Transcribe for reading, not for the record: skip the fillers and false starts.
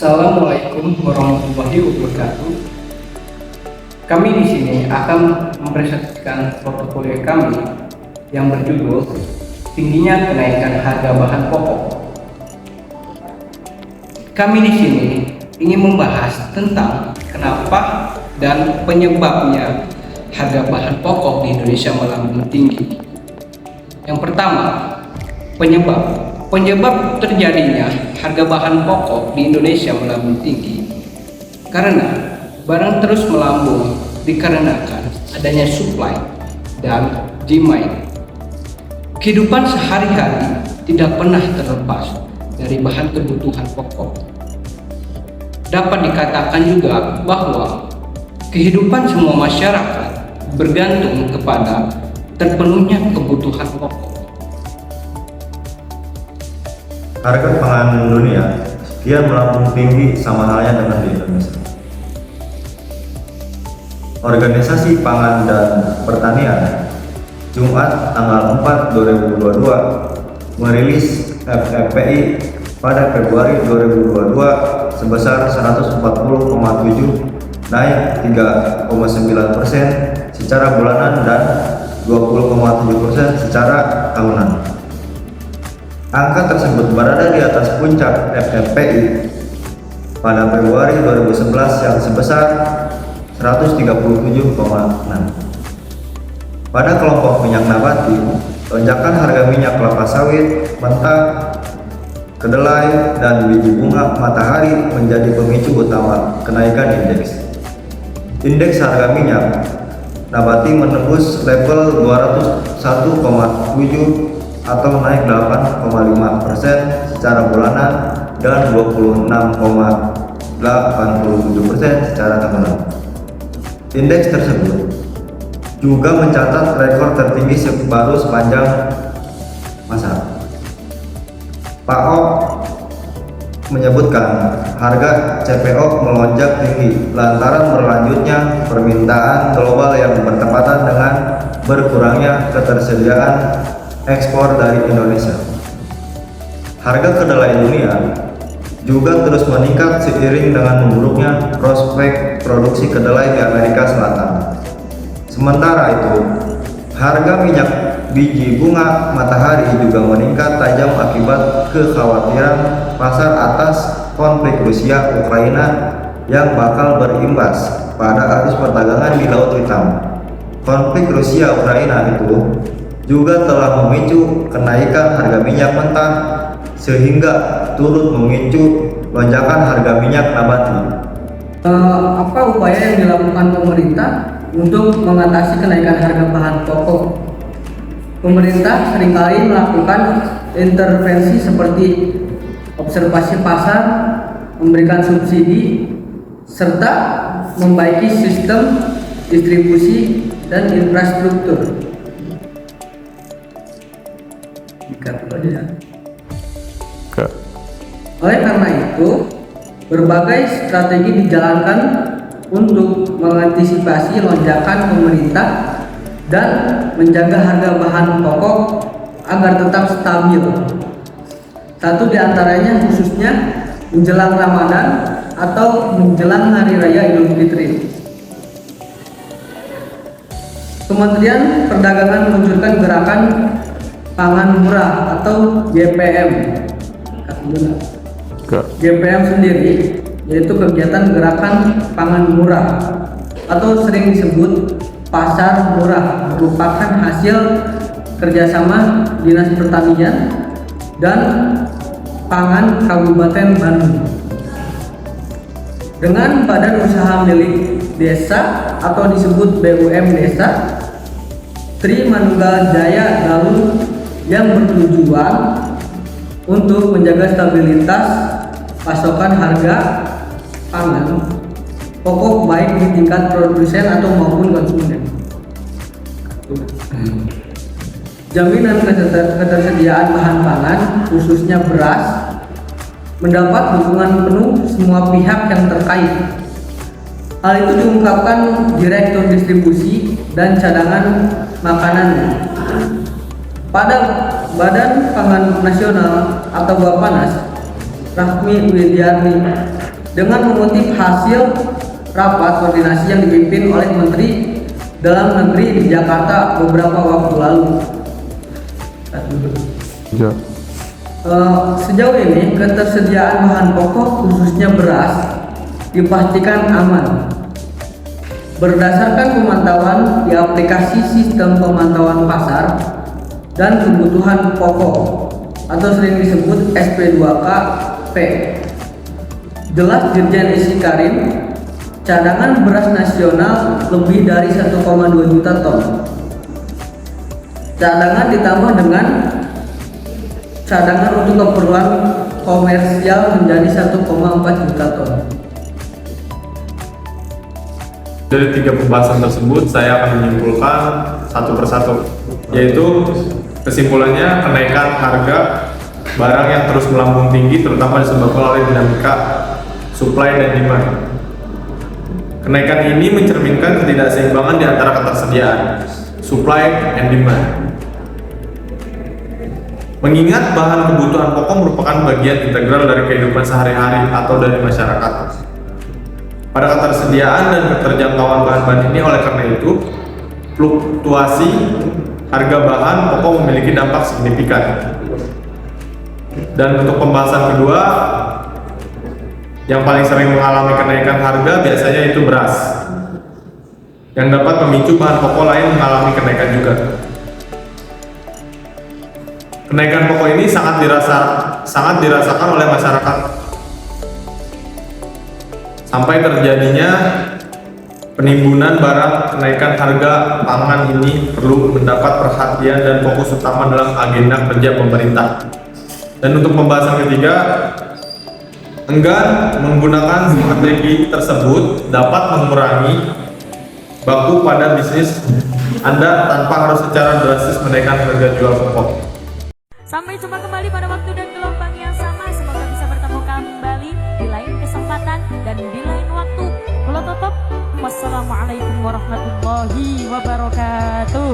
Assalamualaikum warahmatullahi wabarakatuh. Kami di sini akan mempresentasikan portofolio kami yang berjudul Tingginya Kenaikan Harga Bahan Pokok. Kami di sini ingin membahas tentang kenapa dan penyebabnya harga bahan pokok di Indonesia melambung tinggi. Yang pertama, penyebab terjadinya harga bahan pokok di Indonesia melambung tinggi karena barang terus melambung dikarenakan adanya supply dan demand. Kehidupan sehari-hari tidak pernah terlepas dari bahan kebutuhan pokok. Dapat dikatakan juga bahwa kehidupan semua masyarakat bergantung kepada terpenuhnya kebutuhan pokok. Harga pangan dunia kian melambung tinggi sama halnya dengan di Indonesia. Organisasi Pangan dan Pertanian Jumat tanggal 4 2022 merilis FFPI pada Februari 2022 sebesar 140,7 naik 3,9% secara bulanan dan 20,7% secara tahunan. Angka tersebut berada di atas puncak FFPI pada Februari 2011 yang sebesar 137,6. Pada kelompok minyak nabati, lonjakan harga minyak kelapa sawit mentah, kedelai, dan biji bunga matahari menjadi pemicu utama kenaikan indeks. Indeks harga minyak nabati menembus level 201,7 atau naik 8,5% secara bulanan dan 26,87% secara tahunan. Indeks tersebut juga mencatat rekor tertinggi baru sepanjang masa. PAO menyebutkan harga CPO melonjak tinggi lantaran berlanjutnya permintaan global yang bertepatan dengan berkurangnya ketersediaan ekspor dari Indonesia. Harga kedelai dunia juga terus meningkat seiring dengan memburuknya prospek produksi kedelai di Amerika Selatan. Sementara itu, harga minyak biji bunga matahari juga meningkat tajam akibat kekhawatiran pasar atas konflik Rusia-Ukraina yang bakal berimbas pada arus perdagangan di Laut Hitam. Konflik Rusia-Ukraina itu juga telah memicu kenaikan harga minyak mentah sehingga turut memicu lonjakan harga minyak nabati. Apa upaya yang dilakukan pemerintah untuk mengatasi kenaikan harga bahan pokok? Pemerintah seringkali melakukan intervensi seperti observasi pasar, memberikan subsidi, serta membaiki sistem distribusi dan infrastruktur. Oleh karena itu, berbagai strategi dijalankan untuk mengantisipasi lonjakan pemerintah dan menjaga harga bahan pokok agar tetap stabil. Satu di antaranya khususnya menjelang Ramadan atau menjelang Hari Raya Idul Fitri. Kementerian Perdagangan meluncurkan gerakan pangan murah atau GPM. GPM sendiri yaitu kegiatan gerakan pangan murah atau sering disebut pasar murah, merupakan hasil kerjasama Dinas Pertanian dan Pangan Kabupaten Bandung dengan Badan Usaha Milik Desa atau disebut BUM Desa Tri Manunggal Jaya Galuh yang bertujuan untuk menjaga stabilitas pasokan harga pangan pokok baik di tingkat produsen atau maupun konsumen. Jaminan ketersediaan bahan pangan khususnya beras mendapat dukungan penuh semua pihak yang terkait. Hal itu diungkapkan Direktur Distribusi dan Cadangan Makanan pada Badan Pangan Nasional atau Bappenas, Rahmi Widiarni dengan mengutip hasil rapat koordinasi yang dipimpin oleh Menteri Dalam Negeri di Jakarta beberapa waktu lalu. Ya. Sejauh ini ketersediaan bahan pokok khususnya beras dipastikan aman. Berdasarkan pemantauan di aplikasi Sistem Pemantauan Pasar dan Kebutuhan Pokok atau sering disebut SP2KP, jelas Dirjen Isi Karim, cadangan beras nasional lebih dari 1,2 juta ton. Cadangan ditambah dengan cadangan untuk keperluan komersial menjadi 1,4 juta ton. Dari 3 pembahasan tersebut, saya akan menyimpulkan satu persatu, yaitu kesimpulannya kenaikan harga barang yang terus melambung tinggi, terutama disebabkan oleh dinamika supply dan demand. Kenaikan ini mencerminkan ketidakseimbangan di antara ketersediaan, supply and demand. Mengingat bahan kebutuhan pokok merupakan bagian integral dari kehidupan sehari-hari atau dari masyarakat. Pada ketersediaan dan keterjangkauan bahan-bahan ini, oleh karena itu, fluktuasi harga bahan pokok memiliki dampak signifikan. Dan untuk pembahasan kedua, yang paling sering mengalami kenaikan harga biasanya itu beras, yang dapat memicu bahan pokok lain mengalami kenaikan juga. Kenaikan pokok ini sangat dirasakan oleh masyarakat, sampai terjadinya penimbunan barang. Kenaikan harga pangan ini perlu mendapat perhatian dan fokus utama dalam agenda kerja pemerintah. Dan untuk pembahasan ketiga, enggan menggunakan strategi tersebut dapat mengurangi baku pada bisnis Anda tanpa harus secara drastis menaikkan harga jual pokok. Sampai jumpa kembali pada waktu dan gelombang yang sama. Semoga bisa bertemu kembali di lain kesempatan dan di lain waktu. Kalau tutup, wassalamualaikum warahmatullahi wabarakatuh.